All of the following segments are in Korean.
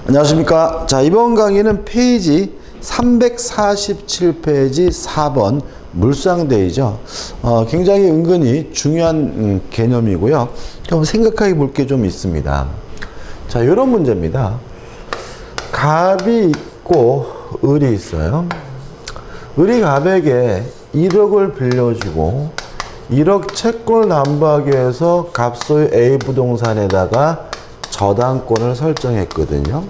안녕하십니까. 자, 이번 강의는 페이지 347페이지 4번 물상대이죠. 굉장히 은근히 중요한 개념이고요. 좀 생각해 볼 게 좀 있습니다. 자, 이런 문제입니다. 갑이 있고 을이 있어요. 을이 갑에게 1억을 빌려주고 1억 채권을 담보하기 위해서 갑소유 A 부동산에다가 저당권을 설정했거든요.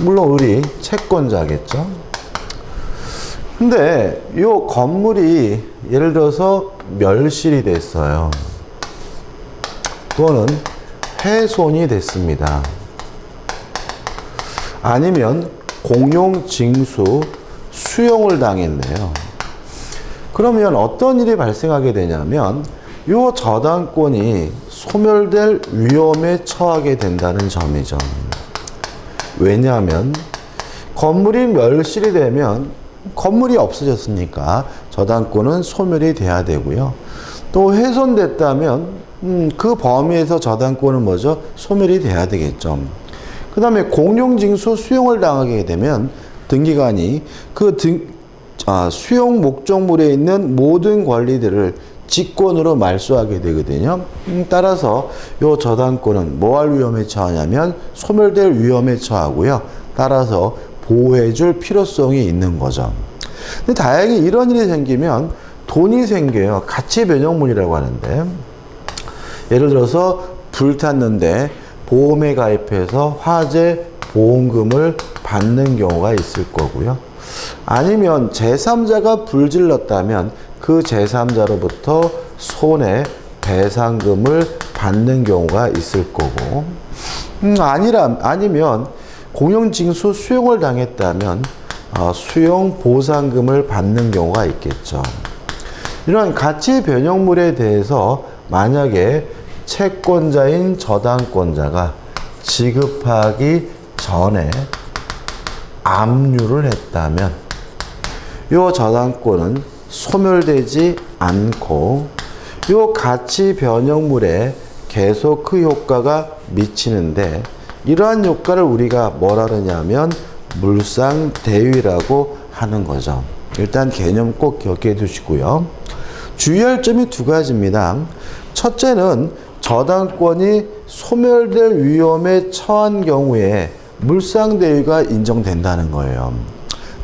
물론 을이 채권자겠죠. 근데 이 건물이 예를 들어서 멸실이 됐어요. 그거는 훼손이 됐습니다. 아니면 공용징수 수용을 당했네요. 그러면 어떤 일이 발생하게 되냐면 이 저당권이 소멸될 위험에 처하게 된다는 점이죠. 왜냐하면 건물이 멸실이 되면 건물이 없어졌으니까 저당권은 소멸이 돼야 되고요. 또 훼손됐다면 그 범위에서 저당권은 뭐죠? 소멸이 돼야 되겠죠. 그 다음에 공용징수 수용을 당하게 되면 등기관이 그 수용 목적물에 있는 모든 권리들을 직권으로 말소하게 되거든요. 따라서 이 저당권은 뭐 할 위험에 처하냐면 소멸될 위험에 처하고요. 따라서 보호해줄 필요성이 있는 거죠. 근데 다행히 이런 일이 생기면 돈이 생겨요. 가치 변형물이라고 하는데, 예를 들어서 불탔는데 보험에 가입해서 화재 보험금을 받는 경우가 있을 거고요. 아니면 제3자가 불질렀다면 그 제3자로부터 손해배상금을 받는 경우가 있을 거고, 아니면 공용징수 수용을 당했다면 수용보상금을 받는 경우가 있겠죠. 이런 가치 변형물에 대해서 만약에 채권자인 저당권자가 지급하기 전에 압류를 했다면 이 저당권은 소멸되지 않고 이 가치 변형물에 계속 그 효과가 미치는데, 이러한 효과를 우리가 뭐라 그러냐면 물상대위라고 하는 거죠. 일단 개념 꼭 기억해 두시고요. 주의할 점이 두 가지입니다. 첫째는 저당권이 소멸될 위험에 처한 경우에 물상대위가 인정된다는 거예요.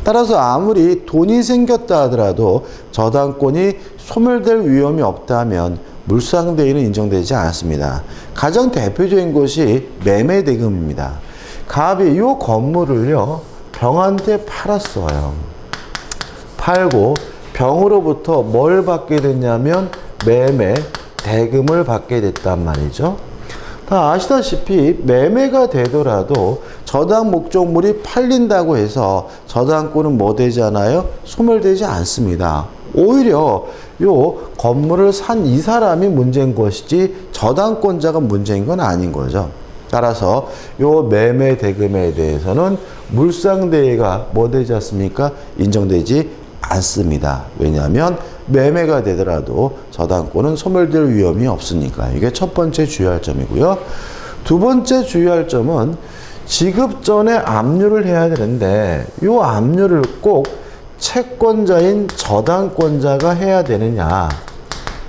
따라서 아무리 돈이 생겼다 하더라도 저당권이 소멸될 위험이 없다면 물상대위는 인정되지 않습니다. 가장 대표적인 것이 매매대금입니다. 갑이 이 건물을요, 병한테 팔았어요. 팔고 병으로부터 뭘 받게 됐냐면 매매대금을 받게 됐단 말이죠. 다 아시다시피 매매가 되더라도 저당 목적물이 팔린다고 해서 저당권은 뭐 되잖아요? 소멸되지 않습니다. 오히려 요 건물을 산 이 사람이 문제인 것이지 저당권자가 문제인 건 아닌 거죠. 따라서 요 매매 대금에 대해서는 물상대위가 뭐 되지 않습니까? 인정되지 않습니다. 왜냐하면 매매가 되더라도 저당권은 소멸될 위험이 없으니까. 이게 첫 번째 주의할 점이고요. 두 번째 주의할 점은 지급 전에 압류를 해야 되는데 이 압류를 꼭 채권자인 저당권자가 해야 되느냐,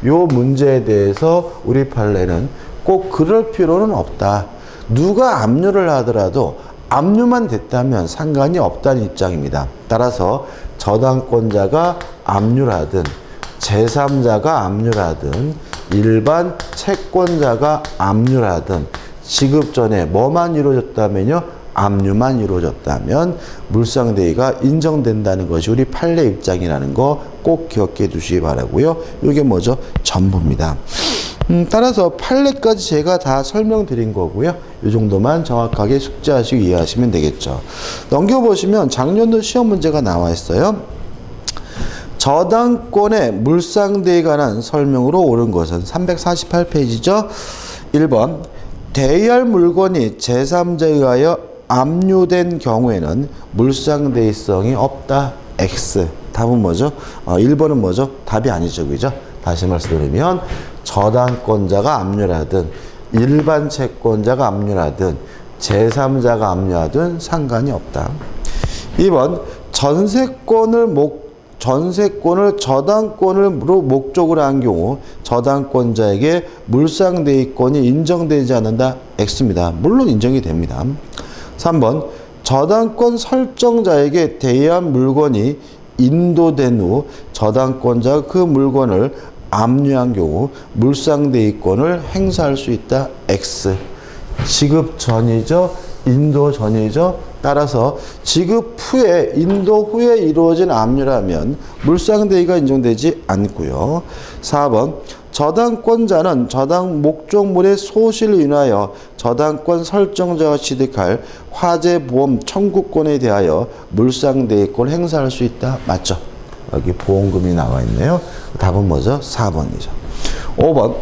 이 문제에 대해서 우리 판례는 꼭 그럴 필요는 없다. 누가 압류를 하더라도 압류만 됐다면 상관이 없다는 입장입니다. 따라서 저당권자가 압류를 하든 제3자가 압류를 하든 일반 채권자가 압류를 하든 지급 전에 뭐만 이루어졌다면요? 압류만 이루어졌다면 물상대위가 인정된다는 것이 우리 판례 입장이라는 거 꼭 기억해 두시기 바라고요. 이게 뭐죠? 전부입니다. 따라서 판례까지 제가 다 설명드린 거고요. 이 정도만 정확하게 숙지하시고 이해하시면 되겠죠. 넘겨보시면 작년도 시험 문제가 나와 있어요. 저당권의 물상대에 관한 설명으로 옳은 것은 348페이지죠. 1번 대여할 물건이 제3자에 의하여 압류된 경우에는 물상대위성이 없다. X. 답은 뭐죠? 1번은 뭐죠? 답이 아니죠. 그죠? 다시 말씀드리면 저당권자가 압류를 하든 일반 채권자가 압류를 하든 제3자가 압류하든 상관이 없다. 2번 전세권을 저당권으로 목적으로 한 경우 저당권자에게 물상대위권이 인정되지 않는다. X입니다. 물론 인정이 됩니다. 3번 저당권 설정자에게 대여한 물건이 인도된 후 저당권자가 그 물건을 압류한 경우 물상대위권을 행사할 수 있다. X. 지급 전이죠. 인도 전이죠. 따라서 지급 후에 인도 후에 이루어진 압류라면 물상대위가 인정되지 않고요. 4번 저당권자는 저당 목적물의 소실을 인하여 저당권 설정자가 취득할 화재보험 청구권에 대하여 물상대위권을 행사할 수 있다. 맞죠? 여기 보험금이 나와 있네요. 답은 뭐죠? 4번이죠. 5번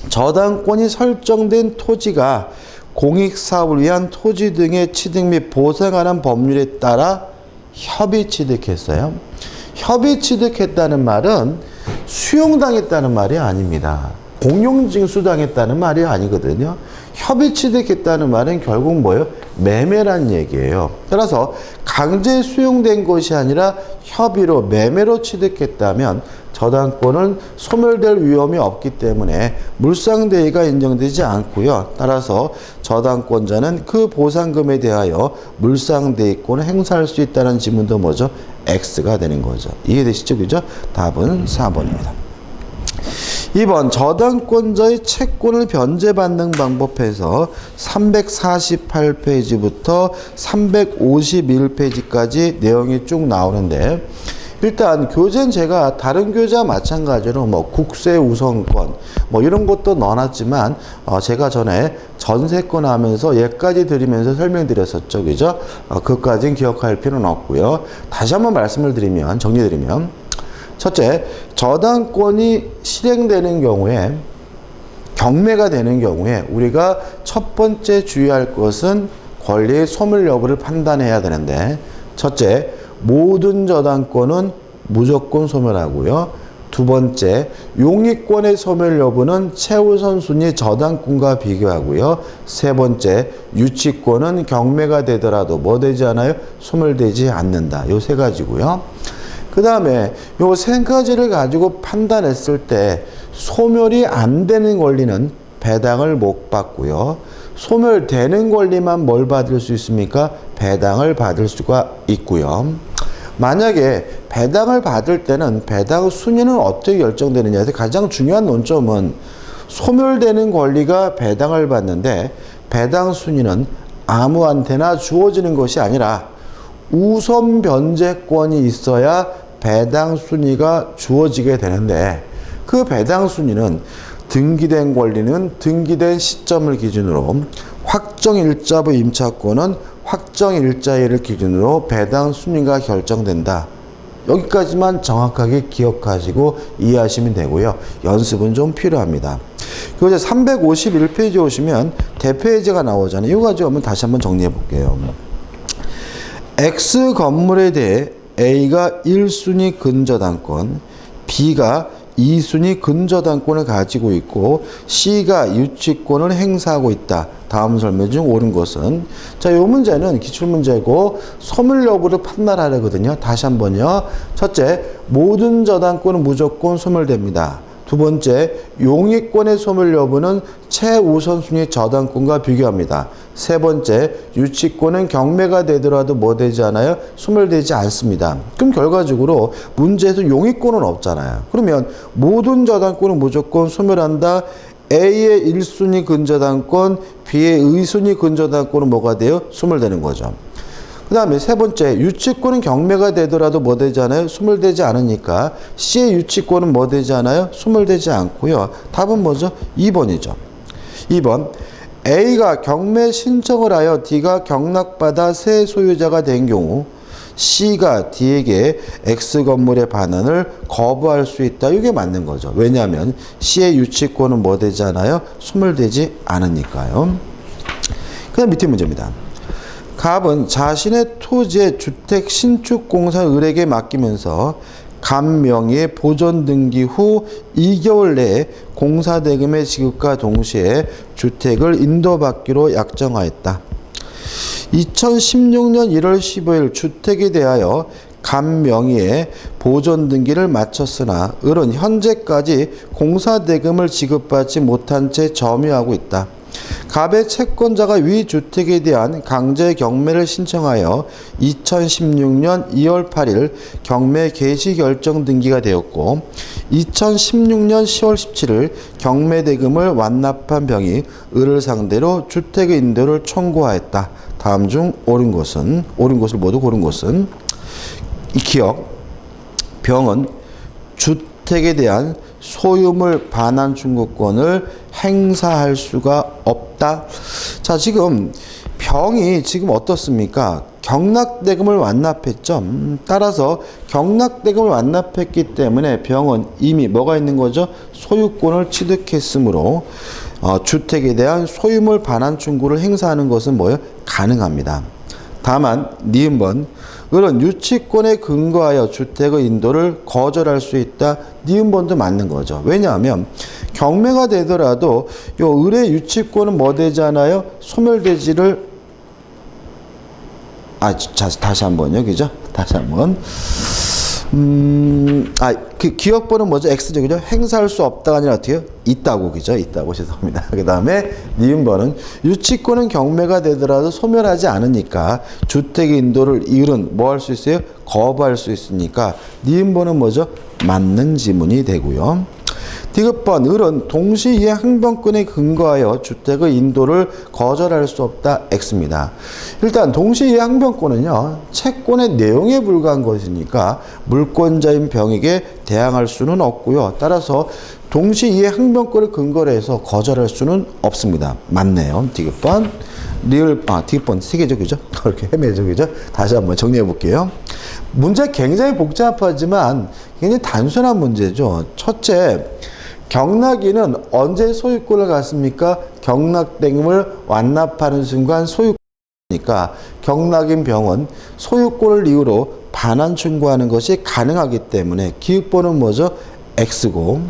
저당권이 설정된 토지가 공익사업을 위한 토지 등의 취득 및 보상하는 법률에 따라 협의 취득했어요. 협의 취득했다는 말은 수용당했다는 말이 아닙니다. 공용징수당했다는 말이 아니거든요. 협의 취득했다는 말은 결국 뭐예요? 매매란 얘기예요. 따라서 강제 수용된 것이 아니라 협의로 매매로 취득했다면 저당권은 소멸될 위험이 없기 때문에 물상대위가 인정되지 않고요. 따라서 저당권자는 그 보상금에 대하여 물상대위권을 행사할 수 있다는 지문도 뭐죠? X가 되는 거죠. 이해되시죠? 그죠? 답은 4번입니다. 2번 저당권자의 채권을 변제받는 방법에서 348페이지부터 351페이지까지 내용이 쭉 나오는데 일단 교재는 제가 다른 교재와 마찬가지로 뭐 국세 우선권 뭐 이런 것도 넣어놨지만 제가 전에 전세권 하면서 얘까지 드리면서 설명드렸었죠. 그죠? 그것까지는 기억할 필요는 없고요. 다시 한번 말씀을 드리면 정리드리면 첫째, 저당권이 실행되는 경우에 경매가 되는 경우에 우리가 첫 번째 주의할 것은 권리의 소멸 여부를 판단해야 되는데 첫째, 모든 저당권은 무조건 소멸하고요. 두 번째, 용익권의 소멸 여부는 최우선 순위 저당권과 비교하고요. 세 번째, 유치권은 경매가 되더라도 뭐 되지 않아요? 소멸되지 않는다. 요 세 가지고요. 그 다음에 요 세 가지를 가지고 판단했을 때 소멸이 안 되는 권리는 배당을 못 받고요. 소멸되는 권리만 뭘 받을 수 있습니까? 배당을 받을 수가 있고요. 만약에 배당을 받을 때는 배당 순위는 어떻게 결정되느냐에서 가장 중요한 논점은 소멸되는 권리가 배당을 받는데 배당 순위는 아무한테나 주어지는 것이 아니라 우선 변제권이 있어야 배당 순위가 주어지게 되는데 그 배당 순위는 등기된 권리는 등기된 시점을 기준으로 확정 일자부 임차권은 확정 일자일을 기준으로 배당 순위가 결정된다. 여기까지만 정확하게 기억하시고 이해하시면 되고요. 연습은 좀 필요합니다. 그리고 이제 351페이지 오시면 대표예제가 나오잖아요. 이거 가지고 한번 다시 한번 정리해 볼게요. X 건물에 대해 A가 1순위 근저당권, B가 2순위 근저당권을 가지고 있고 C가 유치권을 행사하고 있다. 다음 설명 중 옳은 것은 자, 이 문제는 기출문제고 소멸 여부를 판단하려거든요. 다시 한번요. 첫째, 모든 저당권은 무조건 소멸됩니다. 두 번째, 용익권의 소멸 여부는 최우선순위 저당권과 비교합니다. 세 번째, 유치권은 경매가 되더라도 뭐 되지 않아요? 소멸되지 않습니다. 그럼 결과적으로 문제에서 용익권은 없잖아요. 그러면 모든 저당권은 무조건 소멸한다. A의 1순위 근저당권, B의 의순위 근저당권은 뭐가 돼요? 소멸되는 거죠. 그 다음에 세 번째, 유치권은 경매가 되더라도 뭐 되지 않아요? 소멸되지 않으니까 C의 유치권은 뭐 되지 않아요? 소멸되지 않고요. 답은 뭐죠? 2번이죠. 2번, A가 경매 신청을 하여 D가 경락받아 새 소유자가 된 경우 C가 D에게 X 건물의 반환을 거부할 수 있다. 이게 맞는 거죠. 왜냐하면 C의 유치권은 뭐 되지 않아요? 소멸되지 않으니까요. 그 다음 밑에 문제입니다. 갑은 자신의 토지의 주택 신축 공사 을에게 맡기면서 갑 명의의 보존 등기 후 2개월 내에 공사 대금의 지급과 동시에 주택을 인도받기로 약정하였다. 2016년 1월 15일 주택에 대하여 간 명의의 보존 등기를 마쳤으나 을은 현재까지 공사대금을 지급받지 못한 채 점유하고 있다. 갑의 채권자가 위 주택에 대한 강제 경매를 신청하여 2016년 2월 8일 경매 개시 결정 등기가 되었고 2016년 10월 17일 경매 대금을 완납한 병이 을을 상대로 주택의 인도를 청구하였다. 다음 중 옳은 것을 모두 고른 것은 이 기억, 병은 주택에 대한 소유물 반환 청구권을 행사할 수가 없다. 자, 지금 병이 지금 어떻습니까? 경락대금을 완납했죠. 따라서 경락대금을 완납했기 때문에 병은 이미 뭐가 있는 거죠? 소유권을 취득했으므로 주택에 대한 소유물 반환 청구를 행사하는 것은 뭐예요? 가능합니다. 다만 니은번 을은 유치권에 근거하여 주택의 인도를 거절할 수 있다. 니은번도 맞는 거죠. 왜냐하면 경매가 되더라도 요 을의 유치권은 뭐 되잖아요? 소멸되지를 다시 한번요. 그죠? 다시 한번. 그 기억번은 뭐죠? X죠. 그죠? 행사할 수 없다가 아니라 어떻게요? 있다고. 그죠? 있다고. 죄송합니다. 그 다음에 니은번은 유치권은 경매가 되더라도 소멸하지 않으니까 주택의 인도를 을은 뭐 할 수 있어요? 거부할 수 있으니까 니은번은 뭐죠? 맞는 지문이 되고요. 디귿번 을은 동시이해 항변권에 근거하여 주택의 인도를 거절할 수 없다. X입니다. 일단 동시이해 항변권은요. 채권의 내용에 불과한 것이니까 물권자인 병에게 대항할 수는 없고요. 따라서 동시이해 항변권을 근거로 해서 거절할 수는 없습니다. 맞네요. 디귿번. 디귿번 3개죠. 그죠? 그렇게 헤매죠. 그죠? 다시 한번 정리해 볼게요. 문제 굉장히 복잡하지만 굉장히 단순한 문제죠. 첫째, 경락인은 언제 소유권을 갖습니까? 경락대금을 완납하는 순간 소유권이니까 경락인 병은 소유권을 이유로 반환 청구하는 것이 가능하기 때문에 기획번은 뭐죠? X고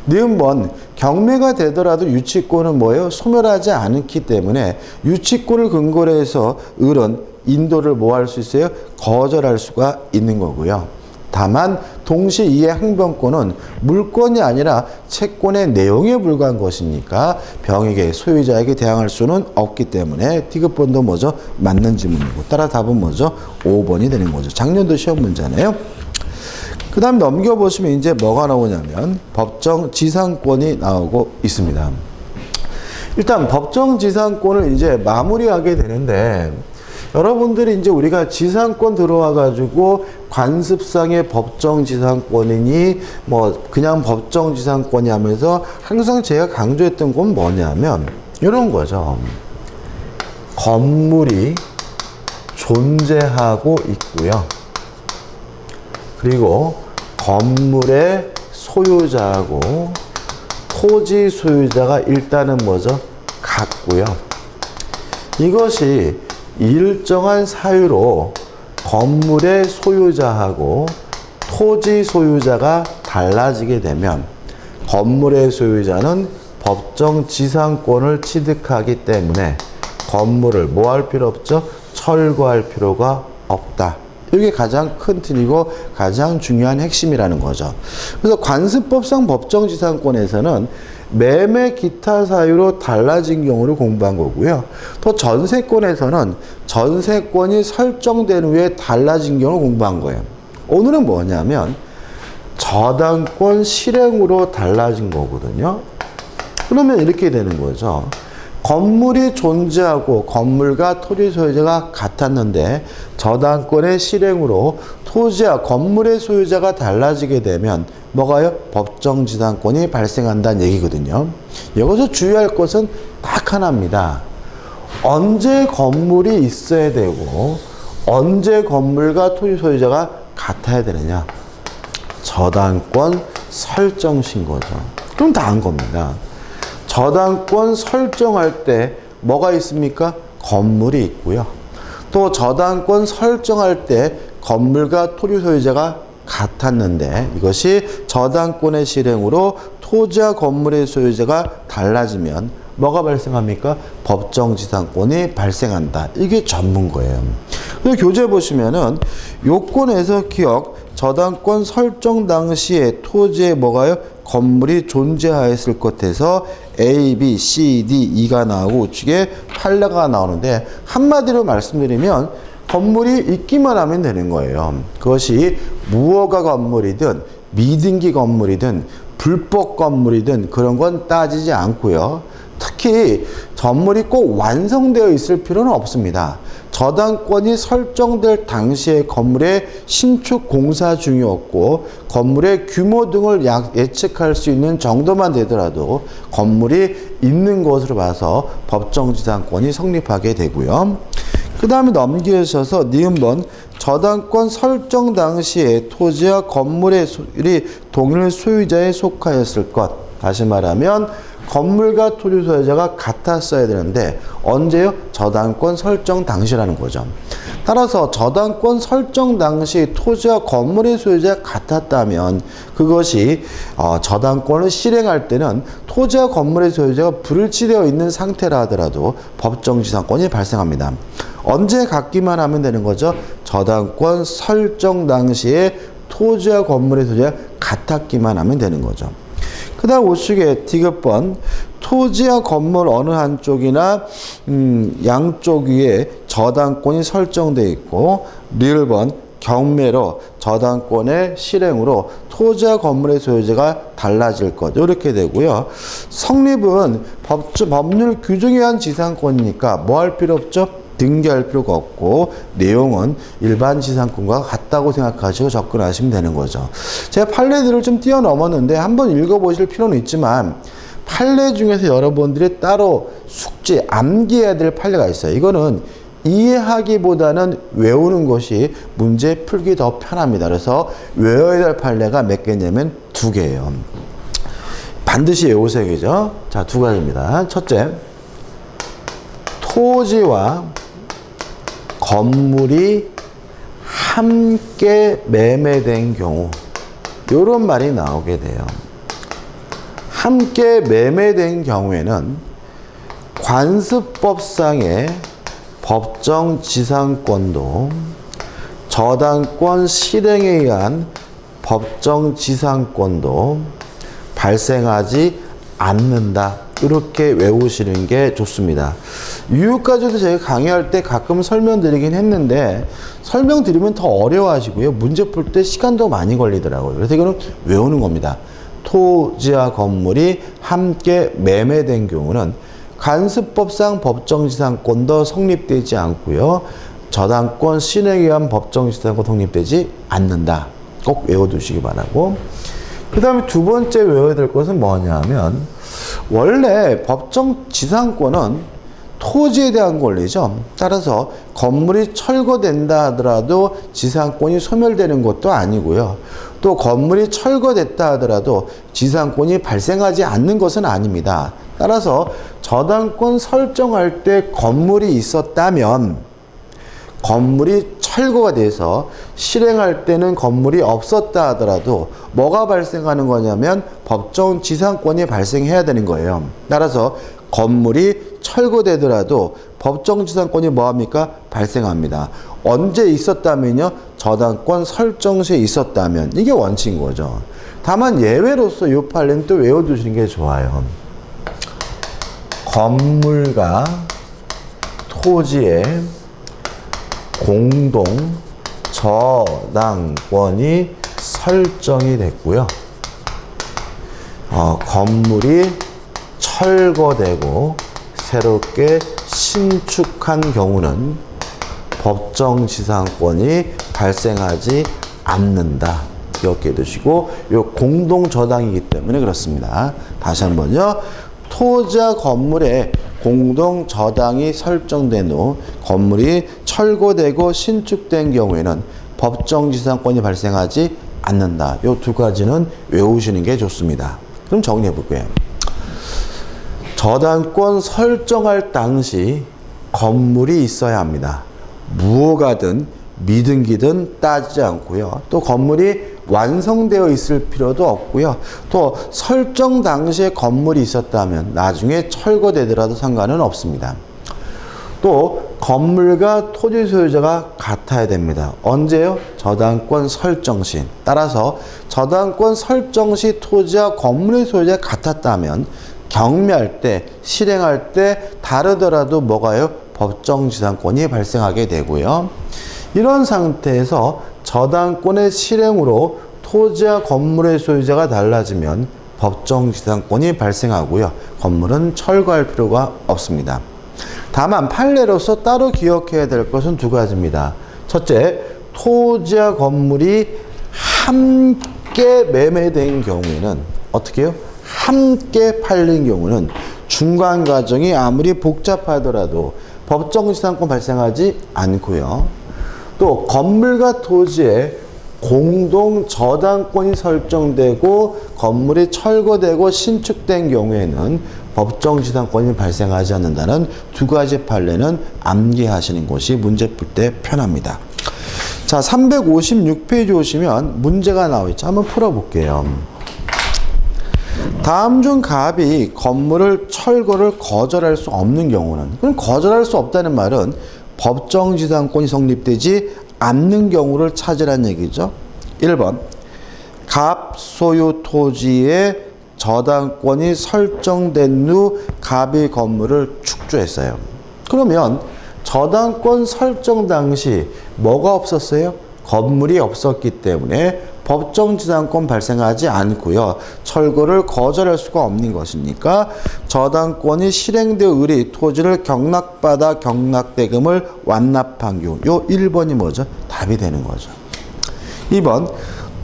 니은번 경매가 되더라도 유치권은 뭐예요? 소멸하지 않기 때문에 유치권을 근거로 해서 을은 인도를 뭐 할 수 있어요? 거절할 수가 있는 거고요. 다만 동시이해 항변권은 물권이 아니라 채권의 내용에 불과한 것이니까 병에게 소유자에게 대항할 수는 없기 때문에 디귿번도 뭐죠? 맞는 지문이고 따라 답은 뭐죠? 5번이 되는 거죠. 작년도 시험 문제네요. 그 다음 넘겨보시면 이제 뭐가 나오냐면 법정지상권이 나오고 있습니다. 일단 법정지상권을 이제 마무리하게 되는데 여러분들이 이제 우리가 지상권 들어와 가지고 관습상의 법정지상권이니 뭐 그냥 법정지상권이 하면서 항상 제가 강조했던 건 뭐냐면 이런 거죠. 건물이 존재하고 있고요. 그리고 건물의 소유자하고 토지 소유자가 일단은 뭐죠? 같고요. 이것이 일정한 사유로 건물의 소유자하고 토지 소유자가 달라지게 되면 건물의 소유자는 법정 지상권을 취득하기 때문에 건물을 뭐 할 필요 없죠? 철거할 필요가 없다. 이게 가장 큰 틀이고 가장 중요한 핵심이라는 거죠. 그래서 관습법상 법정지상권에서는 매매 기타 사유로 달라진 경우를 공부한 거고요. 또 전세권에서는 전세권이 설정된 후에 달라진 경우를 공부한 거예요. 오늘은 뭐냐면 저당권 실행으로 달라진 거거든요. 그러면 이렇게 되는 거죠. 건물이 존재하고 건물과 토지 소유자가 같았는데 저당권의 실행으로 토지와 건물의 소유자가 달라지게 되면 뭐가요? 법정지상권이 발생한다는 얘기거든요. 여기서 주의할 것은 딱 하나입니다. 언제 건물이 있어야 되고 언제 건물과 토지 소유자가 같아야 되느냐? 저당권 설정 신고죠. 그럼 다 한 겁니다. 저당권 설정할 때 뭐가 있습니까? 건물이 있고요. 또 저당권 설정할 때 건물과 토지 소유자가 같았는데 이것이 저당권의 실행으로 토지와 건물의 소유자가 달라지면 뭐가 발생합니까? 법정지상권이 발생한다. 이게 전문거예요. 그리고 교재 보시면은 요건에서 기억 저당권 설정 당시에 토지에 뭐가요? 건물이 존재하였을 것에서 A, B, C, D, E가 나오고 우측에 판례가 나오는데 한마디로 말씀드리면 건물이 있기만 하면 되는 거예요. 그것이 무허가 건물이든 미등기 건물이든 불법 건물이든 그런 건 따지지 않고요. 특히 건물이 꼭 완성되어 있을 필요는 없습니다. 저당권이 설정될 당시에 건물의 신축 공사 중이었고 건물의 규모 등을 예측할 수 있는 정도만 되더라도 건물이 있는 것으로 봐서 법정지상권이 성립하게 되고요. 그 다음에 넘기셔서 니은번 저당권 설정 당시에 토지와 건물의 동일 소유자에 속하였을 것. 다시 말하면 건물과 토지 소유자가 같았어야 되는데 언제요? 저당권 설정 당시라는 거죠. 따라서 저당권 설정 당시 토지와 건물의 소유자가 같았다면 그것이 저당권을 실행할 때는 토지와 건물의 소유자가 불일치되어 있는 상태라 하더라도 법정지상권이 발생합니다. 언제 같기만 하면 되는 거죠? 저당권 설정 당시에 토지와 건물의 소유자가 같았기만 하면 되는 거죠. 그 다음 우측에 디귿번 토지와 건물 어느 한쪽이나 양쪽 위에 저당권이 설정되어 있고 리을번 경매로 저당권의 실행으로 토지와 건물의 소유자가 달라질 것 이렇게 되고요. 성립은 법률 규정에 의한 지상권이니까 뭐 할 필요 없죠? 등기할 필요가 없고 내용은 일반 지상권과 같다고 생각하시고 접근하시면 되는 거죠. 제가 판례들을 좀 뛰어넘었는데 한번 읽어보실 필요는 있지만 판례 중에서 여러분들이 따로 숙지, 암기해야 될 판례가 있어요. 이거는 이해하기보다는 외우는 것이 문제 풀기 더 편합니다. 그래서 외워야 될 판례가 몇 개냐면 2개예요. 반드시 외우세요. 그죠? 자, 2가지입니다. 첫째, 토지와 건물이 함께 매매된 경우 이런 말이 나오게 돼요. 함께 매매된 경우에는 관습법상의 법정지상권도 저당권 실행에 의한 법정지상권도 발생하지 않는다. 이렇게 외우시는 게 좋습니다. 이유까지도 제가 강의할 때 가끔 설명드리긴 했는데 설명드리면 더 어려워하시고요. 문제 풀 때 시간도 많이 걸리더라고요. 그래서 이거는 외우는 겁니다. 토지와 건물이 함께 매매된 경우는 관습법상 법정지상권도 성립되지 않고요. 저당권 실행에 의한 법정지상권 성립되지 않는다. 꼭 외워두시기 바라고. 그 다음에 2번째 외워야 될 것은 뭐냐 하면 원래 법정지상권은 토지에 대한 권리죠. 따라서 건물이 철거된다 하더라도 지상권이 소멸되는 것도 아니고요. 또 건물이 철거됐다 하더라도 지상권이 발생하지 않는 것은 아닙니다. 따라서 저당권 설정할 때 건물이 있었다면 건물이 철거가 돼서 실행할 때는 건물이 없었다 하더라도 뭐가 발생하는 거냐면 법정 지상권이 발생해야 되는 거예요. 따라서 건물이 철거되더라도 법정 지상권이 뭐합니까? 발생합니다. 언제 있었다면요? 저당권 설정 시에 있었다면. 이게 원칙인 거죠. 다만 예외로서 이 판례는 또 외워두시는 게 좋아요. 건물과 토지에 공동 저당권이 설정이 됐고요. 건물이 철거되고 새롭게 신축한 경우는 법정지상권이 발생하지 않는다. 기억해 두시고 이 공동 저당이기 때문에 그렇습니다. 다시 한번요. 토지와 건물에 공동 저당이 설정된 후 건물이 철거되고 신축된 경우에는 법정지상권이 발생하지 않는다. 이 2가지는 외우시는 게 좋습니다. 그럼 정리해 볼게요. 저당권 설정할 당시 건물이 있어야 합니다. 무허가든 미등기든 따지지 않고요. 또 건물이 완성되어 있을 필요도 없고요. 또 설정 당시에 건물이 있었다면 나중에 철거되더라도 상관은 없습니다. 또 건물과 토지 소유자가 같아야 됩니다. 언제요? 저당권 설정 시. 따라서 저당권 설정 시 토지와 건물의 소유자가 같았다면 경매할 때, 실행할 때 다르더라도 뭐가요? 법정지상권이 발생하게 되고요. 이런 상태에서 저당권의 실행으로 토지와 건물의 소유자가 달라지면 법정지상권이 발생하고요. 건물은 철거할 필요가 없습니다. 다만 판례로서 따로 기억해야 될 것은 두 가지입니다. 첫째, 토지와 건물이 함께 매매된 경우에는 어떻게 해요? 함께 팔린 경우는 중간 과정이 아무리 복잡하더라도 법정지상권 발생하지 않고요. 또 건물과 토지에 공동 저당권이 설정되고 건물이 철거되고 신축된 경우에는 법정지상권이 발생하지 않는다는 두 가지 판례는 암기하시는 것이 문제 풀 때 편합니다. 자, 356페이지 오시면 문제가 나와 있죠. 한번 풀어볼게요. 다음 중 갑이 건물을 철거를 거절할 수 없는 경우는, 그럼 거절할 수 없다는 말은 법정지상권이 성립되지 않는 경우를 찾으란 얘기죠. 1번, 갑 소유 토지에 저당권이 설정된 후 갑이 건물을 축조했어요. 그러면 저당권 설정 당시 뭐가 없었어요? 건물이 없었기 때문에 법정지상권 발생하지 않고요. 철거를 거절할 수가 없는 것이니까 저당권이 실행되어 의리 토지를 경락받아 경락대금을 완납한 경우, 요 1번이 뭐죠? 답이 되는 거죠. 2번,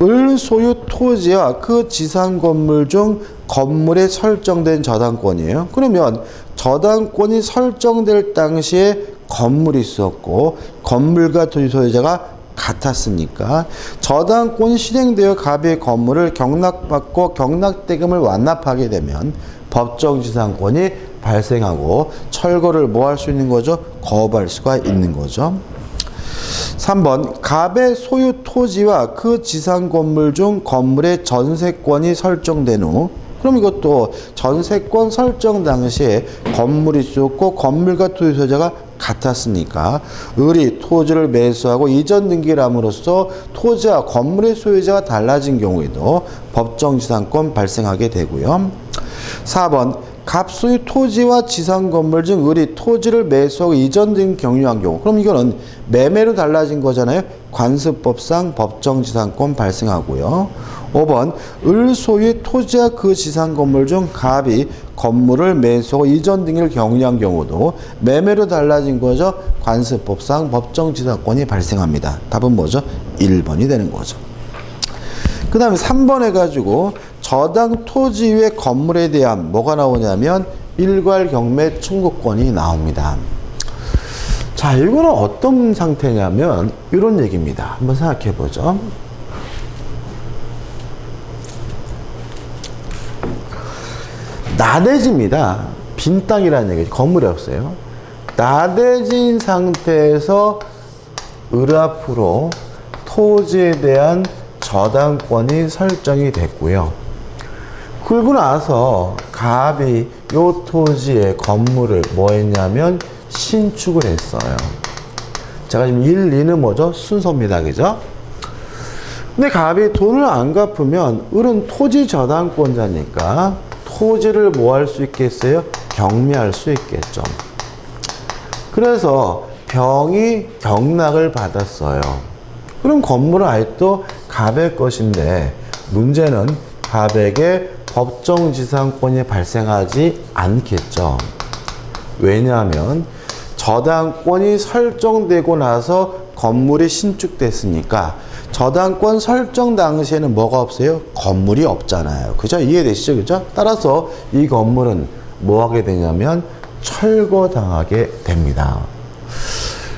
을 소유 토지와 그 지상 건물 중 건물에 설정된 저당권이에요. 그러면 저당권이 설정될 당시에 건물이 있었고 건물과 토지 소유자가 같았으니까 저당권이 실행되어 갑의 건물을 경락받고 경락대금을 완납하게 되면 법정지상권이 발생하고 철거를 뭐 할 수 있는 거죠? 거부할 수가 있는 거죠. 3번, 갑의 소유 토지와 그 지상 건물 중 건물의 전세권이 설정된 후, 그럼 이것도 전세권 설정 당시에 건물이 있었고 건물과 토지 소유자가 같았으니까 을이 토지를 매수하고 이전 등기를 함으로써 토지와 건물의 소유자가 달라진 경우에도 법정지상권 발생하게 되고요. 4번, 갑 소유 토지와 지상 건물 중 을이 토지를 매수하고 이전 등기 경유한 경우, 그럼 이거는 매매로 달라진 거잖아요. 관습법상 법정지상권 발생하고요. 5번, 을 소유의 토지와 그 지상 건물 중 갑이 건물을 매수하고 이전 등기를 경유한 경우도 매매로 달라진 거죠. 관습법상 법정지상권이 발생합니다. 답은 뭐죠? 1번이 되는 거죠. 그 다음에 3번 해가지고 저당 토지 위의 건물에 대한 뭐가 나오냐면 일괄 경매 청구권이 나옵니다. 자, 이거는 어떤 상태냐면 이런 얘기입니다. 한번 생각해 보죠. 나대지입니다. 빈 땅이라는 얘기죠. 건물이 없어요. 나대진 상태에서 을 앞으로 토지에 대한 저당권이 설정이 됐고요. 그러고 나서 갑이 요 토지의 건물을 뭐 했냐면 신축을 했어요. 제가 지금 1, 2는 뭐죠? 순서입니다. 그죠? 근데 갑이 돈을 안 갚으면 을은 토지 저당권자니까 토지를 뭐 할 수 있겠어요? 경매할 수 있겠죠. 그래서 병이 경락을 받았어요. 그럼 건물은 아직도 갑의 것인데 문제는 갑에게 법정지상권이 발생하지 않겠죠. 왜냐하면 저당권이 설정되고 나서 건물이 신축됐으니까 저당권 설정 당시에는 뭐가 없어요? 건물이 없잖아요. 그죠? 이해되시죠? 그죠? 따라서 이 건물은 뭐 하게 되냐면 철거당하게 됩니다.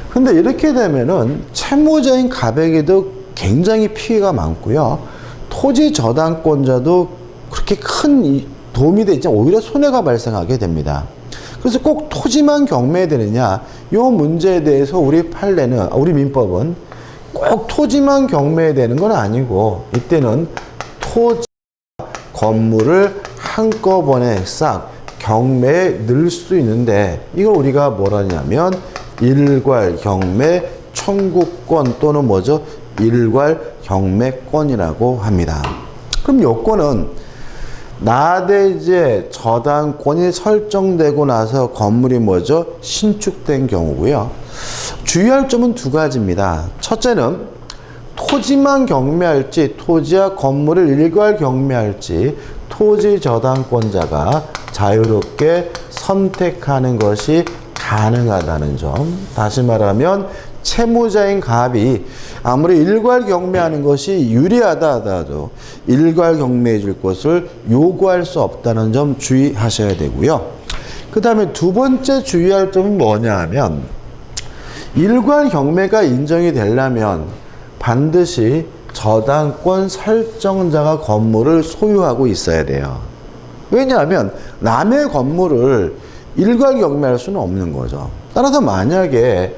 근데 이렇게 되면은 채무자인 갑에게도 굉장히 피해가 많고요. 토지 저당권자도 그렇게 큰 도움이 되지 않고 오히려 손해가 발생하게 됩니다. 그래서 꼭 토지만 경매되느냐? 이 문제에 대해서 우리 판례는, 우리 민법은 꼭 토지만 경매되는 건 아니고 이때는 토지, 건물을 한꺼번에 싹 경매에 넣을 수도 있는데 이걸 우리가 뭐라 하냐면 일괄 경매 청구권 또는 뭐죠? 일괄 경매권이라고 합니다. 그럼 요건은 나대지의 저당권이 설정되고 나서 건물이 뭐죠? 신축된 경우고요. 주의할 점은 두 가지입니다. 첫째는 토지만 경매할지 토지와 건물을 일괄 경매할지 토지 저당권자가 자유롭게 선택하는 것이 가능하다는 점. 다시 말하면 채무자인 갑이 아무리 일괄 경매하는 것이 유리하다 하더라도 일괄 경매해 줄 것을 요구할 수 없다는 점 주의하셔야 되고요. 그 다음에 두 번째 주의할 점은 뭐냐 하면 일괄 경매가 인정이 되려면 반드시 저당권 설정자가 건물을 소유하고 있어야 돼요. 왜냐하면 남의 건물을 일괄 경매할 수는 없는 거죠. 따라서 만약에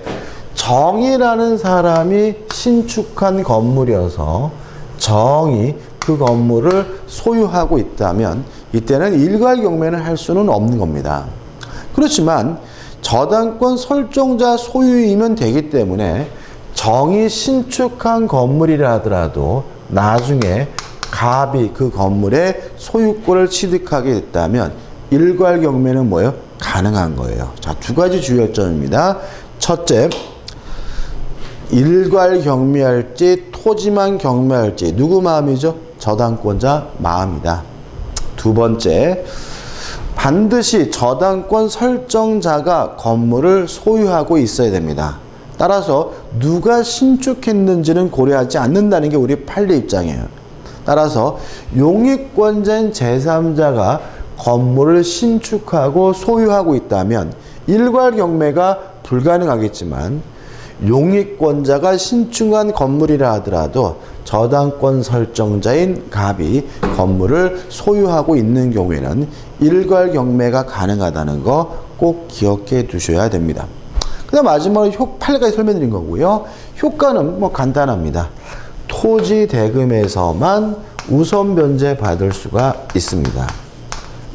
정이라는 사람이 신축한 건물이어서 정이 그 건물을 소유하고 있다면 이때는 일괄 경매를 할 수는 없는 겁니다. 그렇지만 저당권 설정자 소유이면 되기 때문에 정이 신축한 건물이라 하더라도 나중에 갑이 그 건물의 소유권을 취득하게 됐다면 일괄 경매는 뭐예요? 가능한 거예요. 자, 두 가지 주의할 점입니다. 첫째, 일괄 경매할지 토지만 경매할지 누구 마음이죠? 저당권자 마음이다. 두 번째, 반드시 저당권 설정자가 건물을 소유하고 있어야 됩니다. 따라서 누가 신축했는지는 고려하지 않는다는 게 우리 판례 입장이에요. 따라서 용익권자인 제3자가 건물을 신축하고 소유하고 있다면 일괄 경매가 불가능하겠지만 용익권자가 신축한 건물이라 하더라도 저당권 설정자인 갑이 건물을 소유하고 있는 경우에는 일괄 경매가 가능하다는 거 꼭 기억해 두셔야 됩니다. 그 다음 마지막으로 판례까지 설명드린 거고요. 효과는 뭐 간단합니다. 토지 대금에서만 우선 변제 받을 수가 있습니다.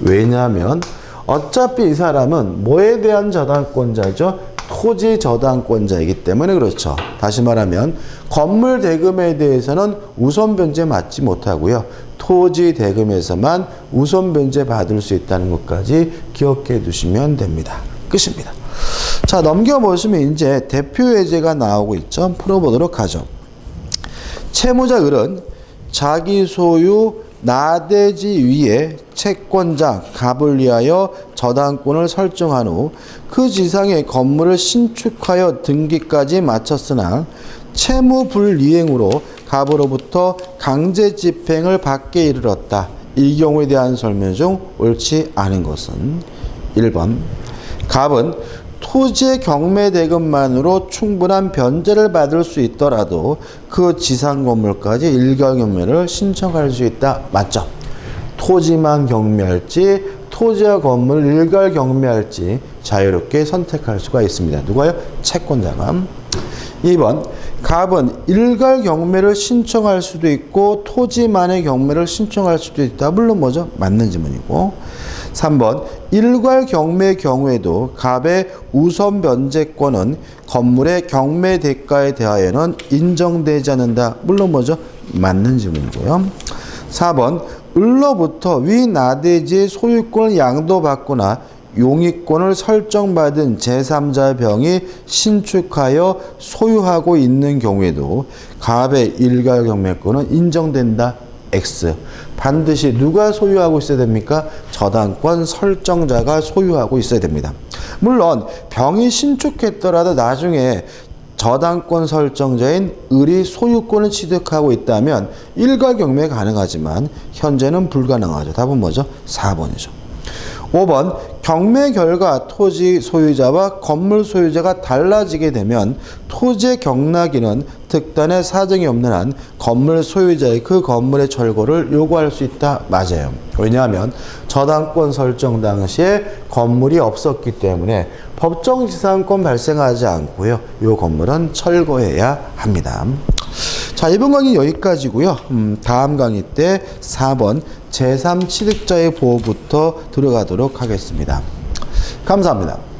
왜냐하면 어차피 이 사람은 뭐에 대한 저당권자죠? 토지 저당권자이기 때문에 그렇죠. 다시 말하면 건물 대금에 대해서는 우선 변제 받지 못하고요. 토지 대금에서만 우선 변제 받을 수 있다는 것까지 기억해 두시면 됩니다. 끝입니다. 자, 넘겨보시면 이제 대표 예제가 나오고 있죠. 풀어보도록 하죠. 채무자 을은 자기 소유 나대지 위에 채권자 갑을 위하여 저당권을 설정한 후 그 지상의 건물을 신축하여 등기까지 마쳤으나 채무 불이행으로 갑으로부터 강제 집행을 받게 이르렀다. 이 경우에 대한 설명 중 옳지 않은 것은 1번 갑은 토지의 경매 대금만으로 충분한 변제를 받을 수 있더라도 그 지상 건물까지 일괄 경매를 신청할 수 있다. 맞죠? 토지만 경매할지 토지와 건물을 일괄 경매할지 자유롭게 선택할 수가 있습니다. 누가요? 채권자가. 2번 갑은 일괄 경매를 신청할 수도 있고 토지만의 경매를 신청할 수도 있다. 물론 뭐죠? 맞는 지문이고. 3번 일괄 경매의 경우에도 갑의 우선 변제권은 건물의 경매 대가에 대하여는 인정되지 않는다. 물론 뭐죠? 맞는 지문이고요. 4번 을로부터 위 나대지의 소유권을 양도받거나 용익권을 설정받은 제3자 병이 신축하여 소유하고 있는 경우에도 갑의 일괄 경매권은 인정된다. X. 반드시 누가 소유하고 있어야 됩니까? 저당권 설정자가 소유하고 있어야 됩니다. 물론 병이 신축했더라도 나중에 저당권 설정자인 을이 소유권을 취득하고 있다면 일괄 경매 가능하지만 현재는 불가능하죠. 답은 뭐죠? 4번이죠. 5번 경매 결과 토지 소유자와 건물 소유자가 달라지게 되면 토지의 경락인은 특단의 사정이 없는 한 건물 소유자의 그 건물의 철거를 요구할 수 있다. 맞아요. 왜냐하면 저당권 설정 당시에 건물이 없었기 때문에 법정 지상권 발생하지 않고요. 이 건물은 철거해야 합니다. 자, 이번 강의 여기까지고요. 다음 강의 때 4번 제3취득자의 보호부터 들어가도록 하겠습니다. 감사합니다.